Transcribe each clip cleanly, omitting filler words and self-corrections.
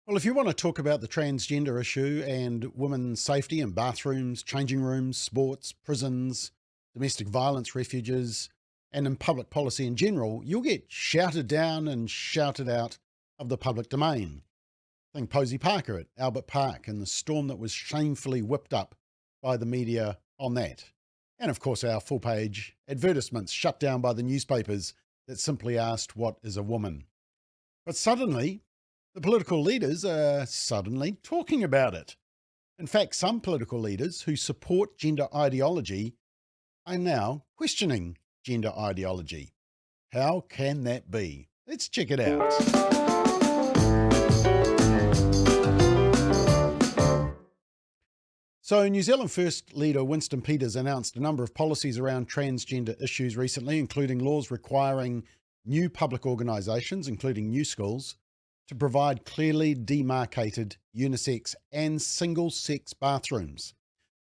Well, if you want to talk about the transgender issue and women's safety in bathrooms, changing rooms, sports, prisons, domestic violence refuges, and in public policy in general, you'll get shouted down and shouted out of the public domain. Think Posie Parker at Albert Park and the storm that was shamefully whipped up by the media on that. And of course, our full page advertisements shut down by the newspapers that simply asked, "What is a woman?" But suddenly, the political leaders are suddenly talking about it. In fact, some political leaders who support gender ideology are now questioning gender ideology. How can that be? Let's check it out. So, New Zealand First leader Winston Peters announced a number of policies around transgender issues recently, including laws requiring new public organisations, including new schools, to provide clearly demarcated unisex and single-sex bathrooms.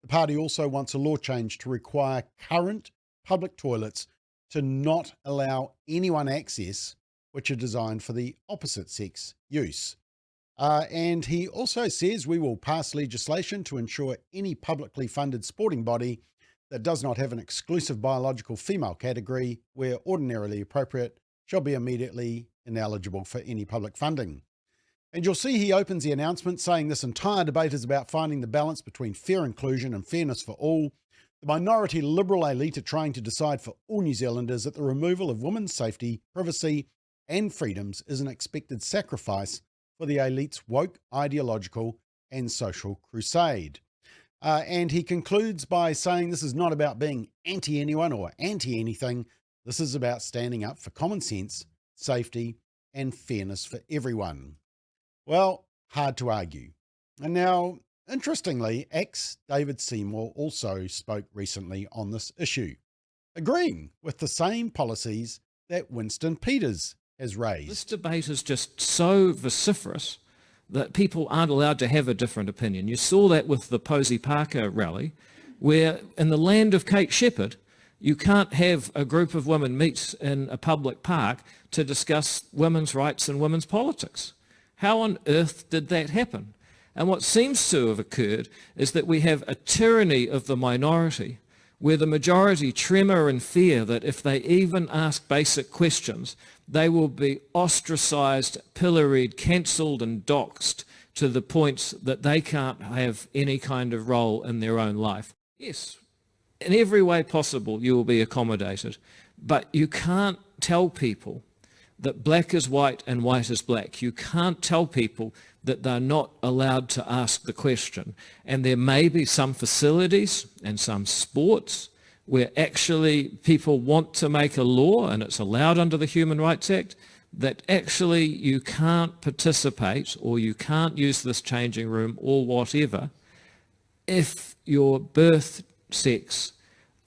The party also wants a law change to require current public toilets to not allow anyone access which are designed for the opposite sex use. And he also says we will pass legislation to ensure any publicly funded sporting body that does not have an exclusive biological female category, where ordinarily appropriate, shall be immediately ineligible for any public funding. And you'll see he opens the announcement saying this entire debate is about finding the balance between fair inclusion and fairness for all. The minority liberal elite are trying to decide for all New Zealanders that the removal of women's safety, privacy, and freedoms is an expected sacrifice for the elite's woke, ideological, and social crusade. And he concludes by saying this is not about being anti-anyone or anti-anything. This is about standing up for common sense, safety, and fairness for everyone. Well, hard to argue. And now, interestingly, ex-David Seymour also spoke recently on this issue, agreeing with the same policies that Winston Peters has raised. This debate is just so vociferous that people aren't allowed to have a different opinion. You saw that with the Posie Parker rally, where in the land of Kate Shepherd, you can't have a group of women meet in a public park to discuss women's rights and women's politics. How on earth did that happen? And what seems to have occurred is that we have a tyranny of the minority, where the majority tremor in fear that if they even ask basic questions, they will be ostracized, pilloried, cancelled and doxed to the point that they can't have any kind of role in their own life. Yes, in every way possible you will be accommodated, but you can't tell people that black is white and white is black. You can't tell people that they're not allowed to ask the question. And there may be some facilities and some sports where actually people want to make a law, and it's allowed under the Human Rights Act, that actually you can't participate or you can't use this changing room or whatever if your birth sex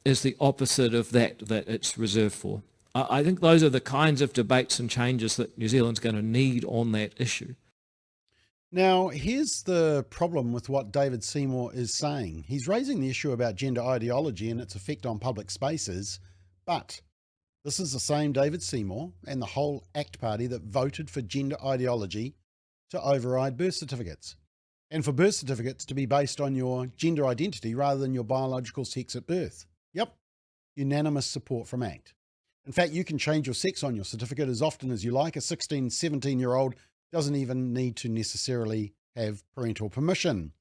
is the opposite of that it's reserved for. I think those are the kinds of debates and changes that New Zealand's going to need on that issue. Now, here's the problem with what David Seymour is saying. He's raising the issue about gender ideology and its effect on public spaces, but this is the same David Seymour and the whole ACT party that voted for gender ideology to override birth certificates, and for birth certificates to be based on your gender identity rather than your biological sex at birth. Yep, unanimous support from ACT. In fact, you can change your sex on your certificate as often as you like. A 16, 17-year-old doesn't even need to necessarily have parental permission.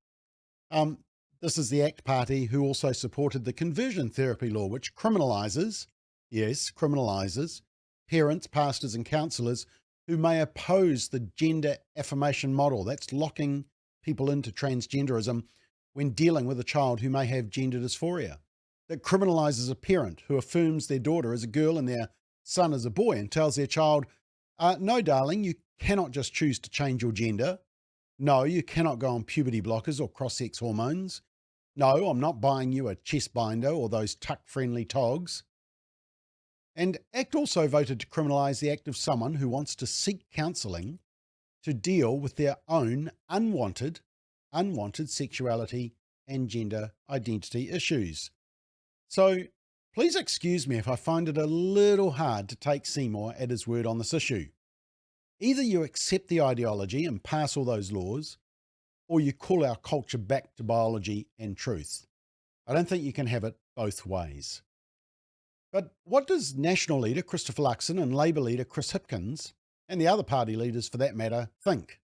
This is the ACT party who also supported the conversion therapy law, which criminalises, yes, criminalises parents, pastors and counsellors who may oppose the gender affirmation model. That's locking people into transgenderism when dealing with a child who may have gender dysphoria. That criminalises a parent who affirms their daughter as a girl and their son as a boy and tells their child, no, darling, you cannot just choose to change your gender. No, you cannot go on puberty blockers or cross-sex hormones. No, I'm not buying you a chest binder or those tuck-friendly togs. And ACT also voted to criminalise the act of someone who wants to seek counselling to deal with their own unwanted sexuality and gender identity issues. So please excuse me if I find it a little hard to take Seymour at his word on this issue. Either you accept the ideology and pass all those laws, or you call our culture back to biology and truth. I don't think you can have it both ways. But what does National Leader Christopher Luxon and Labour Leader Chris Hipkins, and the other party leaders for that matter, think?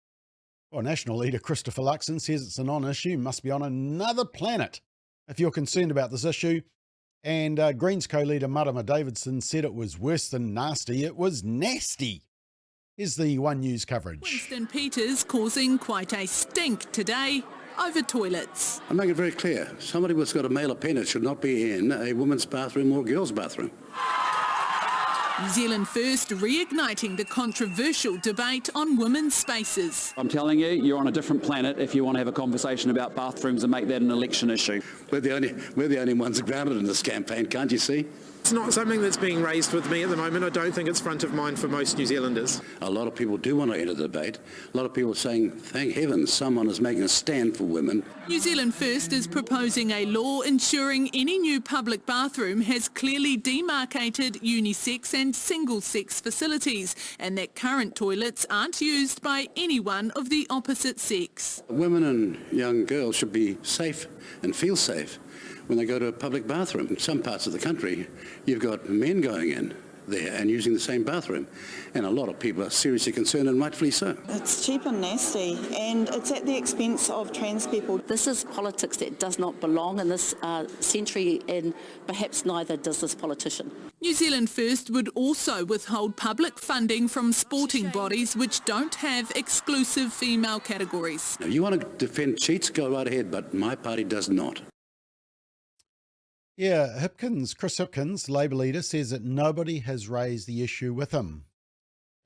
Well, National Leader Christopher Luxon says it's a non-issue, must be on another planet if you're concerned about this issue. And Greens co-leader Marama Davidson said it was worse than nasty, it was nasty. Here's the One News coverage. Winston Peters causing quite a stink today over toilets. I make it very clear, somebody who's got a male appendage should not be in a woman's bathroom or a girl's bathroom. New Zealand First reigniting the controversial debate on women's spaces. I'm telling you, you're on a different planet if you want to have a conversation about bathrooms and make that an election issue. We're the only ones grounded in this campaign, can't you see? It's not something that's being raised with me at the moment. I don't think it's front of mind for most New Zealanders. A lot of people do want to enter the debate. A lot of people are saying, thank heavens, someone is making a stand for women. New Zealand First is proposing a law ensuring any new public bathroom has clearly demarcated unisex and single-sex facilities, and that current toilets aren't used by anyone of the opposite sex. Women and young girls should be safe and feel safe when they go to a public bathroom. In some parts of the country, you've got men going in there and using the same bathroom, and a lot of people are seriously concerned, and rightfully so. It's cheap and nasty, and it's at the expense of trans people. This is politics that does not belong in this century, and perhaps neither does this politician. New Zealand First would also withhold public funding from sporting bodies which don't have exclusive female categories. Now, you want to defend cheats, go right ahead, but my party does not. Yeah, Chris Hipkins, Labour leader, says that nobody has raised the issue with him.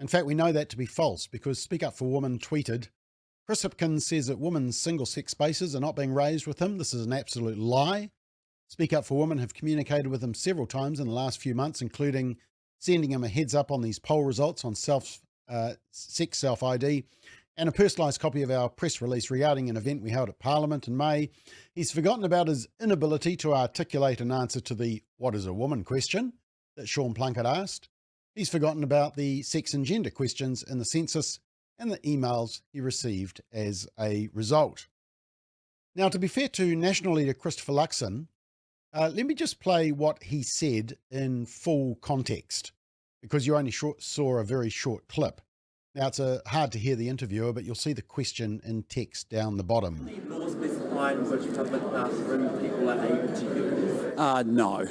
In fact, we know that to be false because Speak Up for Women tweeted, Chris Hipkins says that women's single-sex spaces are not being raised with him. This is an absolute lie. Speak Up for Women have communicated with him several times in the last few months, including sending him a heads up on these poll results on sex self-ID and a personalised copy of our press release regarding an event we held at Parliament in May. He's forgotten about his inability to articulate an answer to the "what is a woman" question that Sean Plunkett asked. He's forgotten about the sex and gender questions in the census and the emails he received as a result. Now, to be fair to National Leader Christopher Luxon, let me just play what he said in full context, because you only saw a very short clip. Now, it's hard to hear the interviewer, but you'll see the question in text down the bottom. No.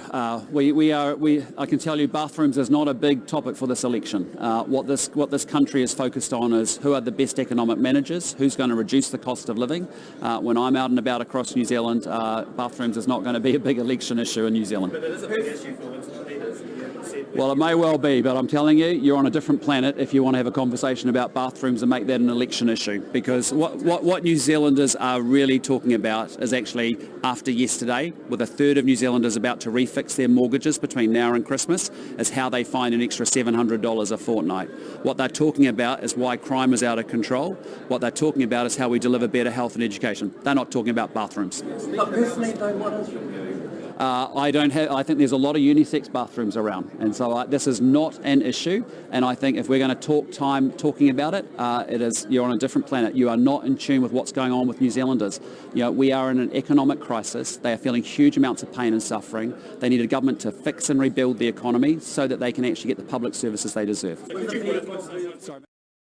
I can tell you bathrooms is not a big topic for this election. What this country is focused on is who are the best economic managers, who's going to reduce the cost of living. When I'm out and about across New Zealand, bathrooms is not going to be a big election issue in New Zealand. But it is a big issue for Winston Peters. Well, it may well be, but I'm telling you, you're on a different planet if you want to have a conversation about bathrooms and make that an election issue. Because what New Zealanders are really talking about is actually, after yesterday, with a third of New Zealanders about to refix their mortgages between now and Christmas, is how they find an extra $700 a fortnight. What they're talking about is why crime is out of control. What they're talking about is how we deliver better health and education. They're not talking about bathrooms. But personally, though, what is your view? I think there's a lot of unisex bathrooms around, and so this is not an issue. And I think if we're going to talking about it, you're on a different planet. You are not in tune with what's going on with New Zealanders. You know, we are in an economic crisis. They are feeling huge amounts of pain and suffering. They need a government to fix and rebuild the economy so that they can actually get the public services they deserve.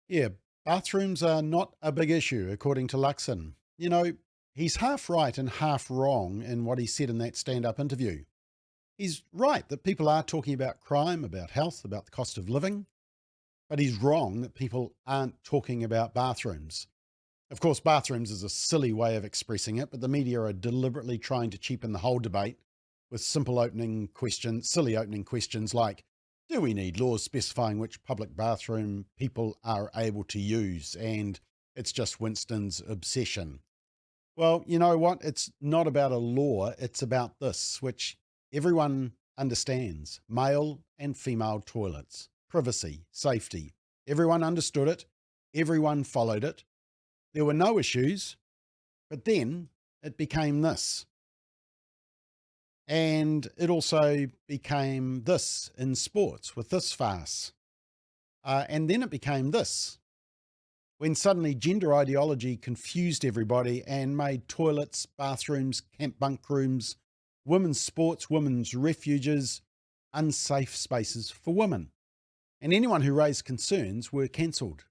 Yeah, bathrooms are not a big issue, according to Luxon. You know, he's half right and half wrong in what he said in that stand-up interview. He's right that people are talking about crime, about health, about the cost of living, but he's wrong that people aren't talking about bathrooms. Of course, bathrooms is a silly way of expressing it, but the media are deliberately trying to cheapen the whole debate with silly opening questions like, do we need laws specifying which public bathroom people are able to use? And it's just Winston's obsession. Well, you know what? It's not about a law. It's about this, which everyone understands. Male and female toilets, privacy, safety. Everyone understood it. Everyone followed it. There were no issues, but then it became this. And it also became this in sports with this farce. And then it became this, when suddenly gender ideology confused everybody and made toilets, bathrooms, camp bunk rooms, women's sports, women's refuges, unsafe spaces for women. And anyone who raised concerns were cancelled.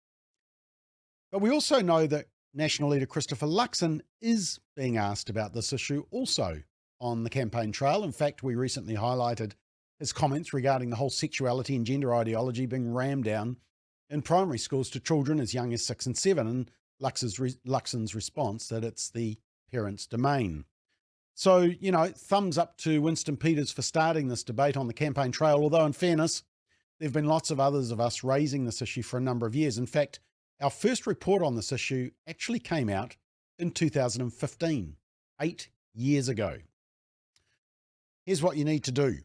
But we also know that National Leader Christopher Luxon is being asked about this issue also on the campaign trail. In fact, we recently highlighted his comments regarding the whole sexuality and gender ideology being rammed down in primary schools to children as young as 6 and 7, and Luxon's response that it's the parents' domain. So, thumbs up to Winston Peters for starting this debate on the campaign trail, although in fairness, there have been lots of others of us raising this issue for a number of years. In fact, our first report on this issue actually came out in 2015, 8 years ago. Here's what you need to do.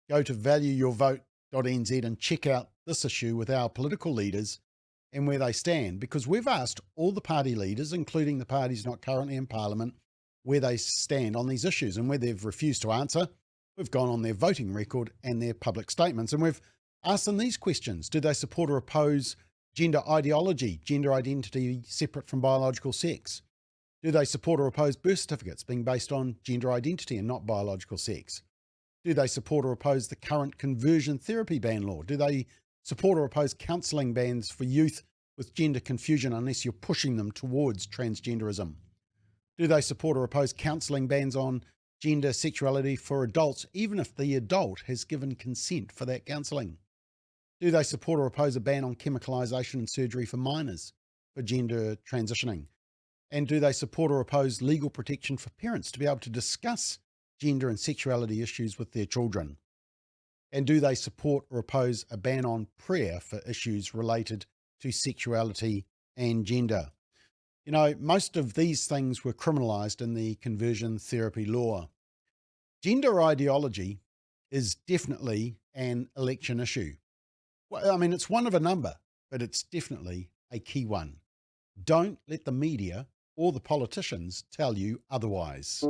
Go to valueyourvote.nz and check out this issue with our political leaders and where they stand, because we've asked all the party leaders, including the parties not currently in Parliament, where they stand on these issues, and where they've refused to answer, we've gone on their voting record and their public statements, and we've asked them these questions. Do they support or oppose gender ideology, gender identity separate from biological sex? Do they support or oppose birth certificates being based on gender identity and not biological sex? Do they support or oppose the current conversion therapy ban law? Do they support or oppose counselling bans for youth with gender confusion unless you're pushing them towards transgenderism? Do they support or oppose counselling bans on gender sexuality for adults, even if the adult has given consent for that counselling? Do they support or oppose a ban on chemicalisation and surgery for minors for gender transitioning? And do they support or oppose legal protection for parents to be able to discuss gender and sexuality issues with their children? And do they support or oppose a ban on prayer for issues related to sexuality and gender? Most of these things were criminalised in the conversion therapy law. Gender ideology is definitely an election issue. Well, it's one of a number, but it's definitely a key one. Don't let the media or the politicians tell you otherwise.